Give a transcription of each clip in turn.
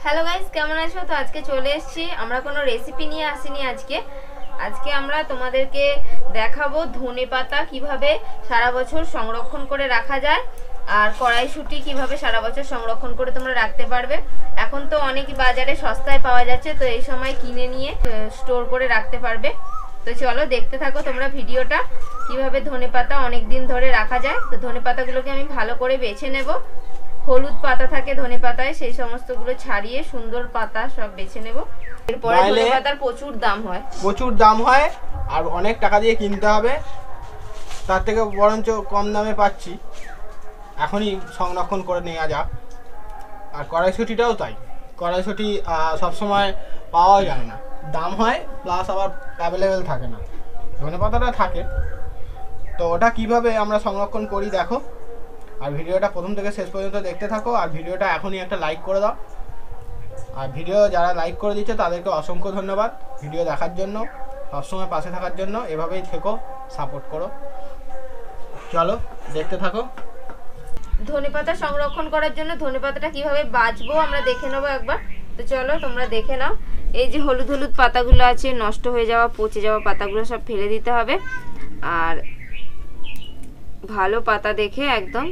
Hello guys, কেমন আছো? তো আজকে চলে এসেছি, আমরা কোনো রেসিপি নিয়ে আসিনি আজকে আমরা তোমাদেরকে দেখাবো ধনেপাতা কিভাবে সারা বছর সংরক্ষণ করে রাখা যায় আর কড়াইশুঁটি কিভাবে সারা বছর সংরক্ষণ করে তোমরা রাখতে পারবে। এখন তো অনেক বাজারে সস্তায় পাওয়া যাচ্ছে, তো এই সময় কিনে নিয়ে স্টোর করে রাখতে পারবে। তো চলো দেখতে থাকো তোমরা ভিডিওটা, কিভাবে ধনেপাতা অনেক দিন ধরে রাখা যায়। তো ধনেপাতাগুলোকে আমি ভালো করে বেছে নেব। হলুদ পাতা থাকে ধনেপাতায়, সেই সমস্তগুলো ছাড়িয়ে সুন্দর পাতা সব বেছে নেব। এরপরে ধনেপাতার প্রচুর দাম হয় আর অনেক টাকা দিয়ে কিনতে হবে, তার থেকে বরঞ্চ কম দামে পাচ্ছি, এখনই সংরক্ষণ করে নেওয়া যাক। আর কড়াইশুঁটিটাও তাই, কড়াইশুঁটি সবসময় পাওয়া যায় না, দাম হয় প্লাস আবার অ্যাভেলেবেল থাকে না। ধনেপাতাটা থাকে, তো ওটা কিভাবে আমরা সংরক্ষণ করি দেখো। আর ভিডিওটা প্রথম থেকে শেষ পর্যন্ত দেখতে থাকো। আর ভিডিওটা এখনই একটা লাইক করে দাও। আর ভিডিও যারা লাইক করে দিচ্ছে তাদেরকে অসংখ্য ধন্যবাদ ভিডিও দেখার জন্য, সবসময় পাশে থাকার জন্য। এভাবেই থেকো, সাপোর্ট করো। চলো দেখতে থাকো। ধনেপাতা সংরক্ষণ করার জন্য ধনেপাতাটা কিভাবে বাছবো আমরা দেখে নেবো একবার। তো চলো তোমরা দেখে নাও। এই যে হলুদ হলুদ পাতাগুলো আছে, নষ্ট হয়ে যাওয়া পচে যাওয়া পাতাগুলো সব ফেলে দিতে হবে। আর ভালো পাতা দেখে একদম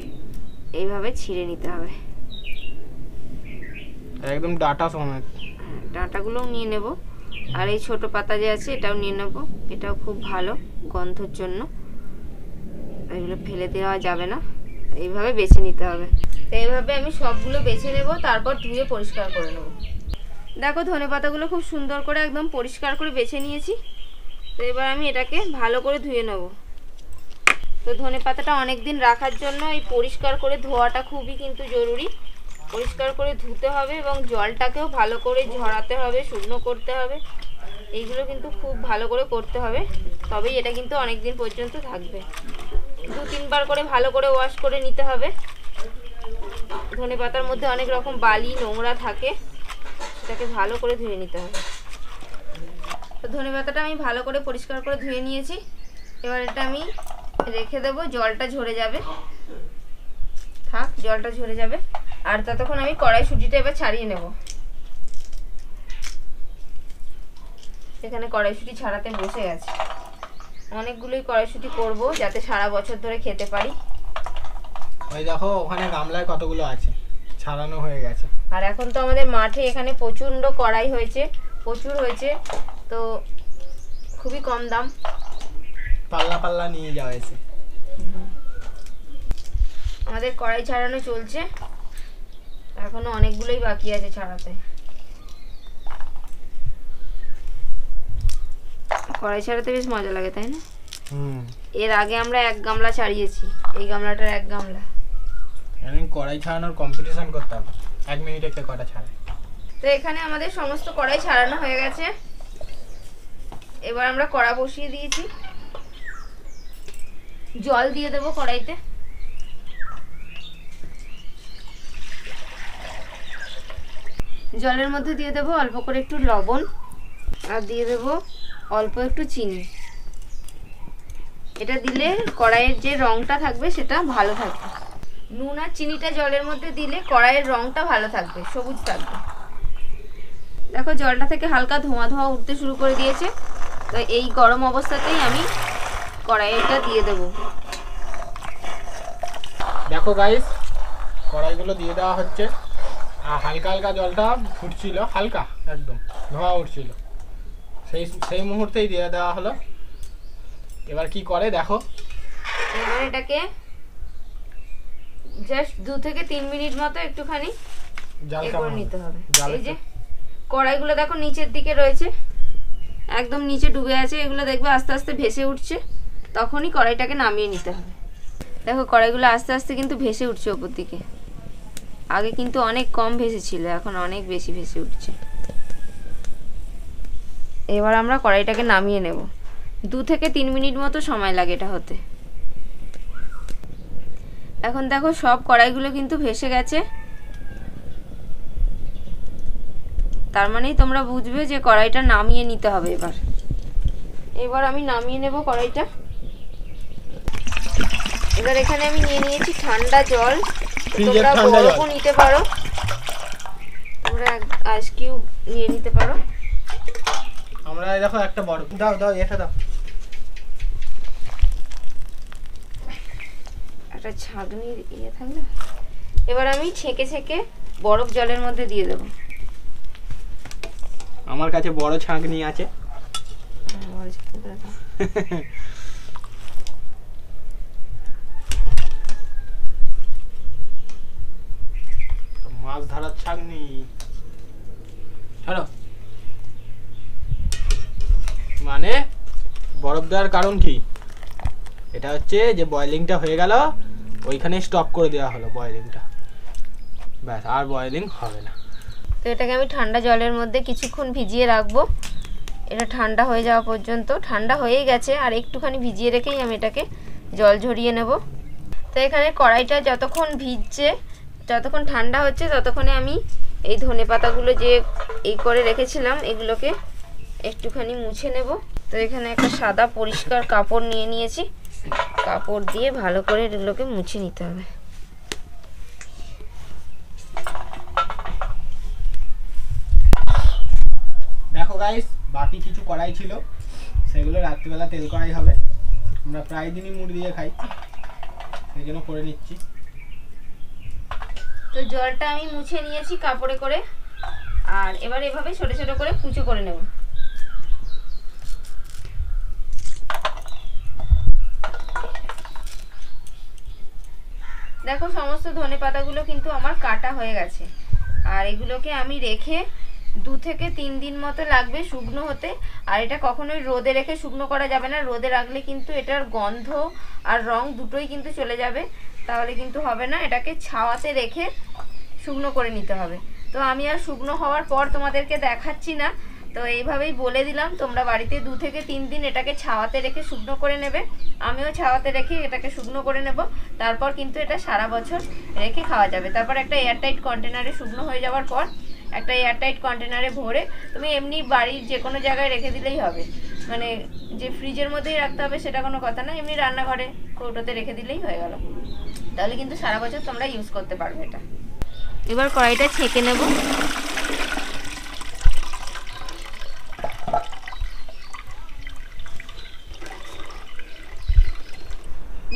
এইভাবে ছিঁড়ে নিতে হবে, একদম ডাটা সমেত। ডাঁটাগুলোও নিয়ে নেব। আর এই ছোট পাতা যে আছে এটাও নিয়ে নেব, এটাও খুব ভালো গন্ধের জন্য, এগুলো ফেলে দেওয়া যাবে না, এইভাবে বেছে নিতে হবে। তো এইভাবে আমি সবগুলো বেছে নেব, তারপর ধুয়ে পরিষ্কার করে নেব। দেখো ধনেপাতাগুলো খুব সুন্দর করে একদম পরিষ্কার করে বেছে নিয়েছি। তো এবার আমি এটাকে ভালো করে ধুয়ে নেব। তো ধনেপাতাটা অনেক দিন রাখার জন্য এই পরিষ্কার করে ধোয়াটা খুবই কিন্তু জরুরি। পরিষ্কার করে ধুতে হবে এবং জলটাকেও ভালো করে ঝরাতে হবে, শুকনো করতে হবে। এইগুলো কিন্তু খুব ভালো করে করতে হবে, তবেই এটা কিন্তু অনেক দিন পর্যন্ত থাকবে। 2-3 বার করে ভালো করে ওয়াশ করে নিতে হবে। ধনেপাতার মধ্যে অনেক রকম বালি নোংরা থাকে, সেটাকে ভালো করে ধুয়ে নিতে হবে। তো ধনেপাতাটা আমি ভালো করে পরিষ্কার করে ধুয়ে নিয়েছি। এবার এটা আমি রেখে দেবো, জলটা ঝরে যাবে। থাক, জলটা ঝরে যাবে। আর ততক্ষণ আমি কড়াইশুঁটিটা এবার ছাড়িয়ে নেব। এখানে কড়াইশুঁটি ছাড়াতে বসে গেছে। অনেকগুলোই কড়াইশুঁটি করব যাতে সারা বছর ধরে খেতে পারি। ওই দেখো ওখানে গামলায় কতগুলো আছে, ছাড়ানো হয়ে গেছে। আর এখন তো আমাদের মাঠে এখানে প্রচণ্ড কড়াই হয়েছে, প্রচুর হয়েছে, তো খুবই কম দাম। পাল্লা পাল্লা নিয়ে যাওয়া হয়েছে। আমাদের কড়াই ছাড়ানো চলছে, এখনো অনেকগুলোই বাকি আছে ছাড়াতে। কড়াই ছাড়াতে বেশ মজা লাগে, তাই না? এর আগে আমরা 1 গামলা ছাড়িয়েছি, এই গামলাটার 1 গামলা। আমি কড়াই ছাড়ানোর কম্পিটিশন করতাম, 1 মিনিটে কে কটা ছাড়ে। তো এখানে আমাদের সমস্ত কড়াই ছাড়ানো হয়ে গেছে। এবার আমরা কড়া বসিয়ে দিয়েছি, জল দিয়ে দেবো কড়াইতে। জলের মধ্যে দিয়ে দেবো অল্প করে একটু লবণ, আর দিয়ে দেবো অল্প একটু চিনি। এটা দিলে কড়াইয়ের যে রংটা থাকবে সেটা ভালো থাকবে। নুন আর চিনিটা জলের মধ্যে দিলে কড়াইয়ের রংটা ভালো থাকবে, সবুজ থাকবে। দেখো জলটা থেকে হালকা ধোঁয়া ধোঁয়া উঠতে শুরু করে দিয়েছে। তো এই গরম অবস্থাতেই আমি কড়াইটা দিয়ে দেবো। দেখো গাইস, কড়াইগুলো দিয়ে দেওয়া হচ্ছে। আর হালকা হালকা জলটা ফুটছিল, হালকা একদম ধোঁয়া উঠছিল, সেই মুহূর্তেই দিয়ে দেওয়া হলো। এবার কি করে দেখো। এবার এটাকে জাস্ট 2 থেকে 3 মিনিট মতো একটুখানি করে নিতে হবে। এই যে কড়াইগুলো দেখো নিচের দিকে রয়েছে, একদম নিচে ডুবে আছে, এগুলো দেখবে আস্তে আস্তে ভেসে উঠছে, তখনই কড়াইটাকে নামিয়ে নিতে হবে। দেখো কড়াইগুলো আস্তে আস্তে কিন্তু ভেসে উঠছে ওপর দিকে। আগে কিন্তু অনেক কম ভেসেছিল, এখন অনেক বেশি ভেসে উঠছে। এবার আমরা কড়াইটাকে নামিয়ে নেব। 2 থেকে 3 মিনিট মতো সময় লাগে এটা হতে। এখন দেখো সব কড়াইগুলো কিন্তু ভেসে গেছে, তার মানেই তোমরা বুঝবে যে কড়াইটা নামিয়ে নিতে হবে। এবার আমি নামিয়ে নেব কড়াইটা। এবার এখানে আমি নিয়ে নিয়েছি ঠান্ডা জল, তোমরা বরফও নিতে পারো। তোমরা আইস কিউব নিয়ে নিতে পারো। আমরা দেখো একটা বড় দাও দাও এটা দাও। একটা ছাঁকনির ইয়ে থাকলে এবার আমি ছেঁকে ছেঁকে বরফ জলের মধ্যে দিয়ে দেবো। আমার কাছে বড় ছাঁকনি আছে। মাছ ধরার ছাঁকনি ছাড়ো। মানে বরফ দেওয়ার কারণ কি, এটা হচ্ছে যে বয়েলিংটা হয়ে গেল ওইখানে স্টপ করে দেওয়া হলো বয়েলিংটা, ব্যাস আর বয়েলিং হবে না। তো এটাকে আমি ঠান্ডা জলের মধ্যে কিছুক্ষণ ভিজিয়ে রাখবো। এটা ঠান্ডা হয়ে যাওয়া পর্যন্ত, ঠান্ডা হয়েই গেছে, আর একটুখানি ভিজিয়ে রেখেই আমি এটাকে জল ঝরিয়ে নেব। তো এখানে কড়াইটা যতক্ষণ ভিজছে, যতক্ষণ ঠান্ডা হচ্ছে, ততক্ষণে আমি এই ধনেপাতাগুলো যে এই করে রেখেছিলাম এগুলোকে একটুখানি মুছে নেব। তো এখানে একটা সাদা পরিষ্কার কাপড় নিয়ে নিয়েছি, কাপড় দিয়ে ভালো করে এগুলোকে মুছে নিতে হবে। দেখো গাইস, বাকি কিছু কড়াই ছিল সেগুলো রাত্রিবেলা তেল কড়াই হবে। আমরা প্রায় দিনই মুড়ি দিয়ে খাই, সেই জন্য করে নিচ্ছি। তো জলটা আমি মুছে নিয়েছি কাপড়ে করে, আর এবার এভাবে ছোট ছোট করে কুচো করে নেব। দেখো সমস্ত ধনেপাতাগুলো কিন্তু আমার কাটা হয়ে গেছে, আর এগুলোকে আমি রেখে 2 থেকে 3 দিন মতো লাগবে শুকনো হতে। আর এটা কখনোই রোদে রেখে শুকনো করা যাবে না, রোদে রাখলে কিন্তু এটার গন্ধ আর রং দুটোই কিন্তু চলে যাবে, তাহলে কিন্তু হবে না। এটাকে ছাওয়াতে রেখে শুকনো করে নিতে হবে। তো আমি আর শুকনো হওয়ার পর তোমাদেরকে দেখাচ্ছি না, তো এইভাবেই বলে দিলাম, তোমরা বাড়িতে 2 থেকে 3 দিন এটাকে ছাওয়াতে রেখে শুকনো করে নেবে। আমিও ছাওয়াতে রেখে এটাকে শুকনো করে নেব, তারপর কিন্তু এটা সারা বছর রেখে খাওয়া যাবে। তারপর একটা এয়ারটাইট কন্টেনারে শুকনো হয়ে যাওয়ার পর একটা এয়ারটাইট কন্টেনারে ভরে তুমি এমনি বাড়ির যে কোনো জায়গায় রেখে দিলেই হবে, মানে যে ফ্রিজের মধ্যেই রাখতে হবে সেটা কোনো কথা না, এমনি রান্নাঘরে কৌটোতে রেখে দিলেই হয়ে গেল। তাহলে কিন্তু সারা বছর তোমরা ইউজ করতে পারবে এটা। এবার কড়াইটা ছেঁকে নেব।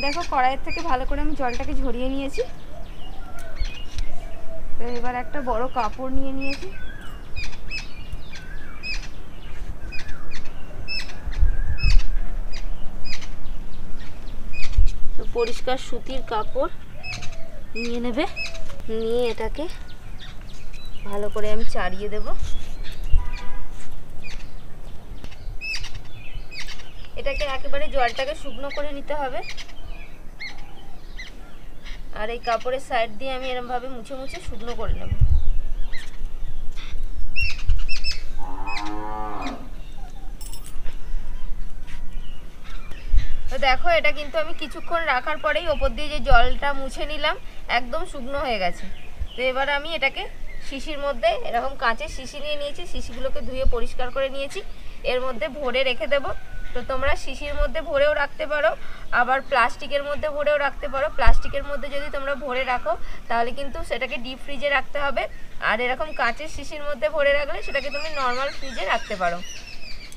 দেখো কড়াইয়ের থেকে ভালো করে আমি জলটাকে ঝরিয়ে নিয়েছি। তো এবার একটা বড় কাপড় নিয়ে নিয়েছি, তো পরিষ্কার সুতির কাপড় নিয়ে নেবে, নিয়ে এটাকে ভালো করে আমি চাড়িয়ে দেব। এটাকে একেবারে জলটাকে শুকনো করে নিতে হবে, আর এই কাপড়ের সাইড দিয়ে আমি এরকম ভাবে মুছে মুছে শুকনো করে নেব। তো দেখো এটা কিন্তু আমি কিছুক্ষণ রাখার পরেই ওপর দিয়ে যে জলটা মুছে নিলাম একদম শুকনো হয়ে গেছে। তো এবার আমি এটাকে শিশির মধ্যে, এরকম কাঁচের শিশি নিয়ে নিয়েছি, শিশিগুলোকে ধুয়ে পরিষ্কার করে নিয়েছি, এর মধ্যে ভরে রেখে দেব। তো তোমরা শিশির মধ্যে ভরেও রাখতে পারো, আবার প্লাস্টিকের মধ্যে ভরেও রাখতে পারো। প্লাস্টিকের মধ্যে যদি তোমরা ভরে রাখো তাহলে কিন্তু সেটাকে ডিপ ফ্রিজে রাখতে হবে, আর এরকম কাঁচের শিশির মধ্যে ভরে রাখলে সেটাকে তুমি নর্মাল ফ্রিজে রাখতে পারো।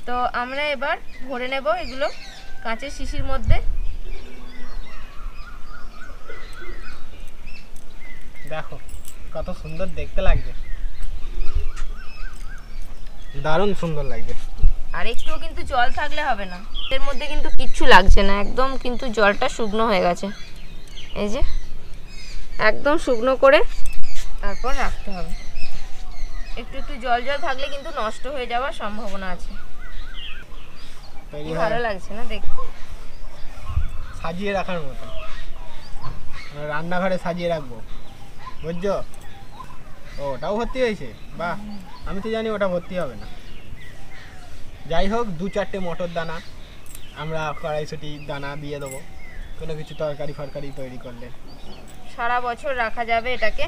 তো আমরা এবার ভরে নেব এগুলো কাঁচের শিশির মধ্যে। দেখো কত সুন্দর দেখতে লাগছে, দারুণ সুন্দর লাগছে। আর একটুও কিন্তু জল থাকলে হবে না, এর মধ্যে কিন্তু কিচ্ছু লাগছে না, একদম কিন্তু জলটা শুকনো হয়ে গেছে। এই যে একদম শুকনো করে তারপর রাখতে হবে। একটু একটু জল জল থাকলে কিন্তু নষ্ট হয়ে যাওয়ার সম্ভাবনা আছে। ভালো লাগছে না দেখতে, সাজিয়ে রাখার মতো, রান্নাঘরে সাজিয়ে রাখবো, বুঝছো? ওটাও ভর্তি হয়েছে, বাহ, আমি তো জানি ওটা ভর্তি হবে না। যাই হোক, 2-4টে মটর দানা আমরা কড়াইশুঁটি দানা দিয়ে দেবো, কোনো কিছু তরকারি ফরকারি তৈরি করলে সারা বছর রাখা যাবে। এটাকে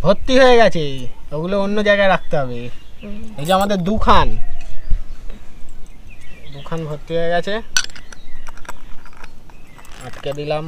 ভর্তি হয়ে গেছে, ওগুলো অন্য জায়গায় রাখতে হবে। এই যে আমাদের দুখান ভর্তি হয়ে গেছে, আটকে দিলাম।